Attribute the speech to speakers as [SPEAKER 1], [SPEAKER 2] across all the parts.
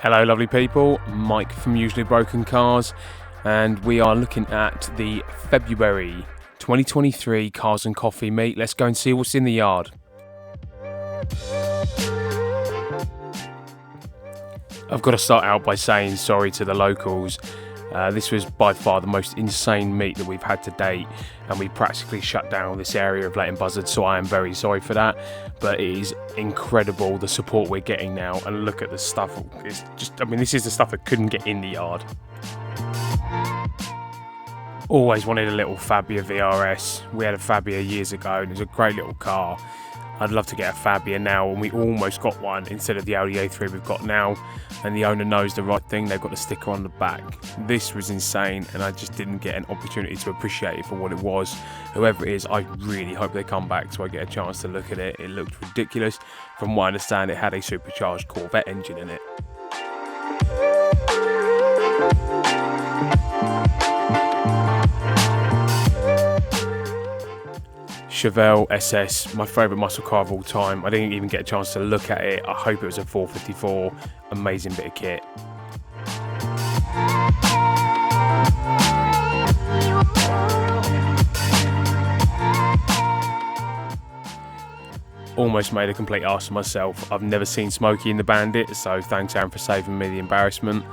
[SPEAKER 1] Hello lovely people, Mike from Usually Broken Cars, and we are looking at the February 2023 Cars and Coffee meet. Let's go and see what's in the yard. I've got to start out by saying sorry to the locals. This was by far the most insane meet that we've had to date, and we practically shut down this area of Leighton Buzzard, so I am very sorry for that. But it is incredible the support we're getting now, and look at the stuff. It's just, this is the stuff that couldn't get in the yard. Always wanted a little Fabia VRS. We had a Fabia years ago, and it was a great little car. I'd love to get a Fabia now, and we almost got one instead of the Audi A3 we've got now, and the owner knows the right thing. They've got the sticker on the back. This was insane, and I just didn't get an opportunity to appreciate it for what it was. Whoever it is, I really hope they come back so I get a chance to look at it. It looked ridiculous. From what I understand, it had a supercharged Corvette engine in it. Chevelle SS, my favourite muscle car of all time. I didn't even get a chance to look at it. I hope it was a 454. Amazing bit of kit. Almost made a complete arse of myself. I've never seen Smokey in the Bandit, so thanks Aaron for saving me the embarrassment.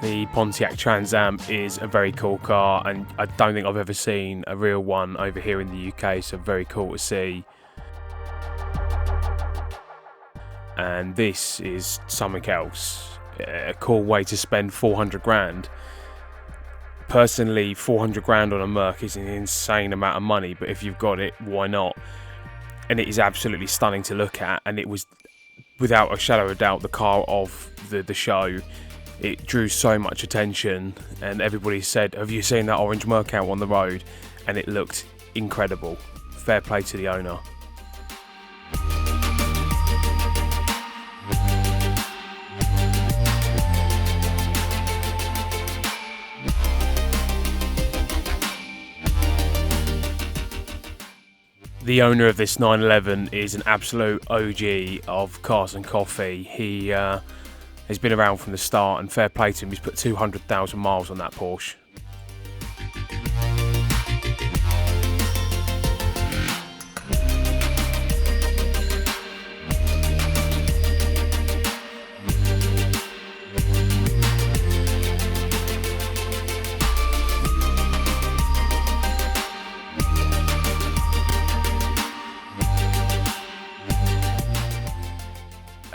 [SPEAKER 1] The Pontiac Trans Am is a very cool car, and I don't think I've ever seen a real one over here in the UK, so very cool to see. And this is something else, a cool way to spend 400 grand. Personally, 400 grand on a Merc is an insane amount of money, but if you've got it, why not? And it is absolutely stunning to look at, and it was, without a shadow of a doubt, the car of the show. It drew so much attention, and everybody said, have you seen that orange Merc out on the road? And it looked incredible. Fair play to the owner. The owner of this 911 is an absolute OG of Cars and Coffee. He has been around from the start, and fair play to him. He's put 200,000 miles on that Porsche.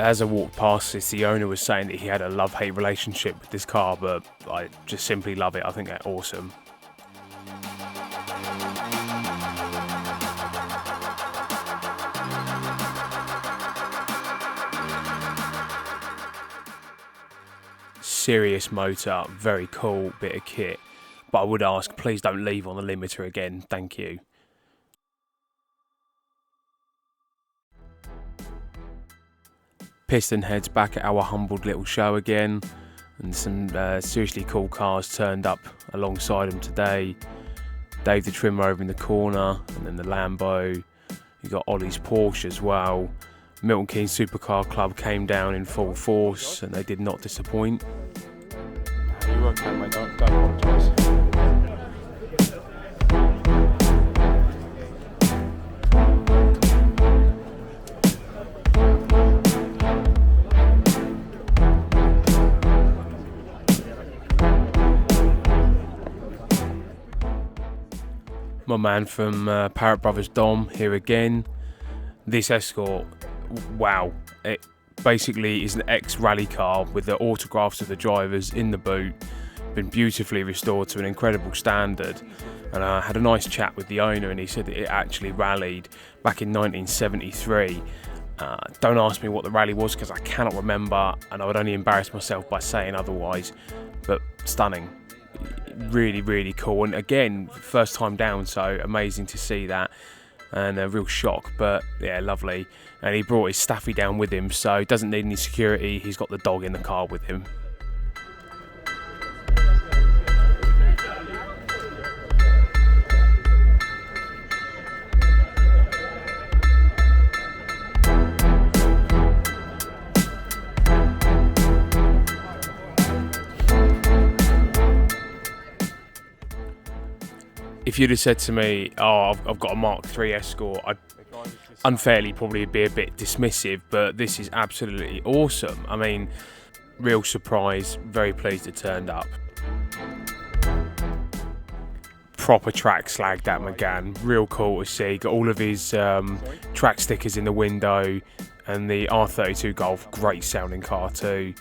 [SPEAKER 1] As I walked past this, the owner was saying that he had a love-hate relationship with this car, but I just simply love it. I think they're awesome. Serious motor, very cool bit of kit. But I would ask, please don't leave on the limiter again. Thank you. Piston heads back at our humbled little show again, and some seriously cool cars turned up alongside them today. Dave the Trimmer over in the corner, and then the Lambo. You got Ollie's Porsche as well. Milton Keynes Supercar Club came down in full force, and they did not disappoint.
[SPEAKER 2] You're okay, mate. Don't apologise.
[SPEAKER 1] My man from Parrot Brothers Dom here again. This Escort, wow, it basically is an ex-rally car with the autographs of the drivers in the boot. Been beautifully restored to an incredible standard, and I had a nice chat with the owner, and he said that it actually rallied back in 1973. Don't ask me what the rally was, because I cannot remember, and I would only embarrass myself by saying otherwise, but stunning. Really, really cool, and again, first time down, so amazing to see that, and a real shock, but yeah, lovely. And he brought his staffy down with him, so he doesn't need any security. He's got the dog in the car with him. If you'd have said to me, oh, I've got a Mark III Escort, I'd unfairly probably be a bit dismissive, but this is absolutely awesome. I mean, real surprise, very pleased it turned up. Proper track slag, that McGann, real cool to see. Got all of his track stickers in the window, and the R32 Golf, great sounding car too.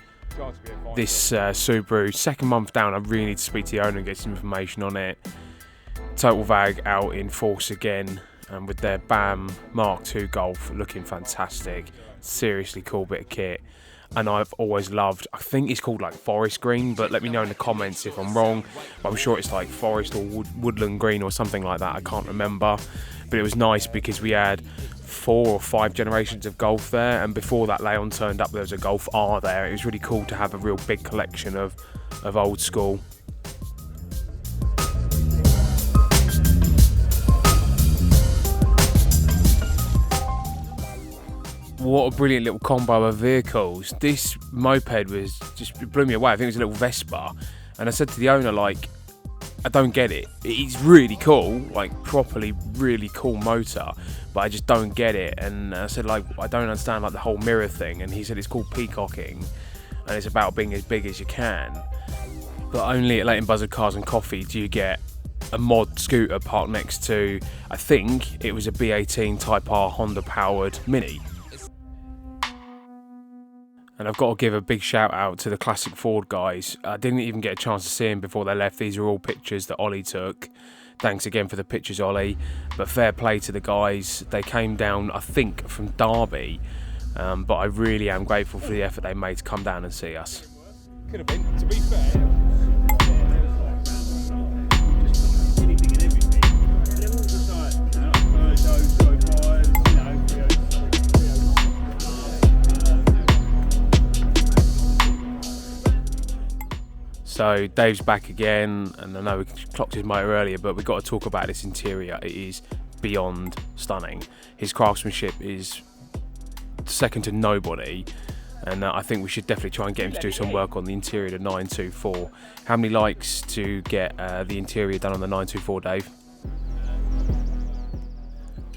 [SPEAKER 1] This Subaru, second month down, I really need to speak to the owner and get some information on it. Total Vag out in force again, and with their BAM Mark II Golf looking fantastic. Seriously cool bit of kit. And I've always loved, I think it's called like forest green, but let me know in the comments if I'm wrong. But I'm sure it's like forest or woodland green or something like that, I can't remember. But it was nice because we had 4 or 5 generations of Golf there, and before that Leon turned up there was a Golf R there. It was really cool to have a real big collection of old school. What a brilliant little combo of vehicles. This moped was just, it blew me away. I think it was a little Vespa, and I said to the owner, like, I don't get it. It's really cool, like properly really cool motor, but I just don't get it. And I said, like, I don't understand like the whole mirror thing. And he said it's called peacocking, and it's about being as big as you can. But only at Leighton Buzzard Cars and Coffee do you get a mod scooter parked next to, I think it was a B18 Type R Honda powered Mini. And I've got to give a big shout out to the Classic Ford guys. I didn't even get a chance to see them before they left. These are all pictures that Ollie took. Thanks again for the pictures, Ollie. But fair play to the guys. They came down, I think, from Derby. But I really am grateful for the effort they made to come down and see us.
[SPEAKER 2] Could have been, to be fair.
[SPEAKER 1] So Dave's back again, and I know we clocked his motor earlier, but we've got to talk about this interior. It is beyond stunning. His craftsmanship is second to nobody, and I think we should definitely try and get him to do some work on the interior of the 924. How many likes to get the interior done on the 924, Dave?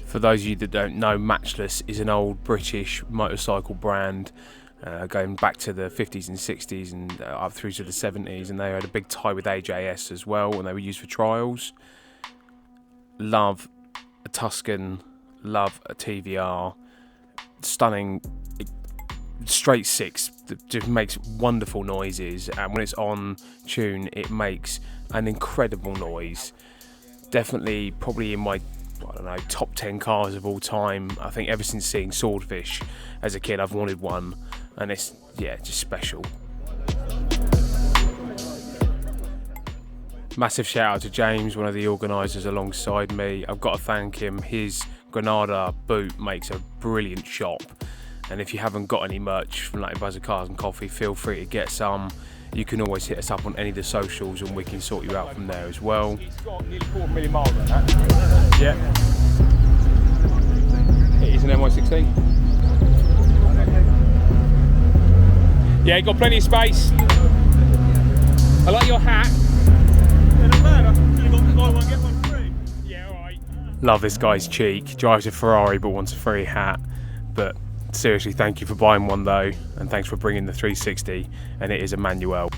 [SPEAKER 1] For those of you that don't know, Matchless is an old British motorcycle brand. Going back to the 50s and 60s and up through to the 70s, and they had a big tie with AJS as well, and they were used for trials. Love a Tuscan, love a TVR, stunning, straight six that just makes wonderful noises, and when it's on tune it makes an incredible noise. Definitely probably in my, I don't know, top 10 cars of all time. I think ever since seeing Swordfish as a kid I've wanted one, and it's, yeah, just special. Massive shout out to James, one of the organisers alongside me. I've got to thank him. His Granada boot makes a brilliant shop, and if you haven't got any merch from Leighton Buzzard Cars and Coffee, feel free to get some. You can always hit us up on any of the socials and we can sort you out from there as well.
[SPEAKER 2] It's got nearly 250,000 miles on that. Yeah. It is an MY16. Yeah, got plenty of space. I like your hat. It doesn't matter. You got to buy one, get one free. Yeah, alright.
[SPEAKER 1] Love this guy's cheek. Drives a Ferrari but wants a free hat. But seriously, thank you for buying one though, and thanks for bringing the 360, and it is a manual.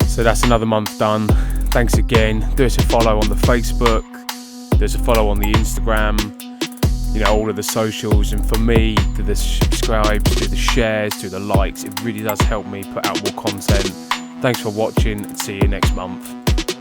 [SPEAKER 1] So that's another month done. Thanks again. Do us a follow on the Facebook, do us a follow on the Instagram, you know, all of the socials, and for me, do the subscribes, do the shares, do the likes. It really does help me put out more content. Thanks for watching, and see you next month.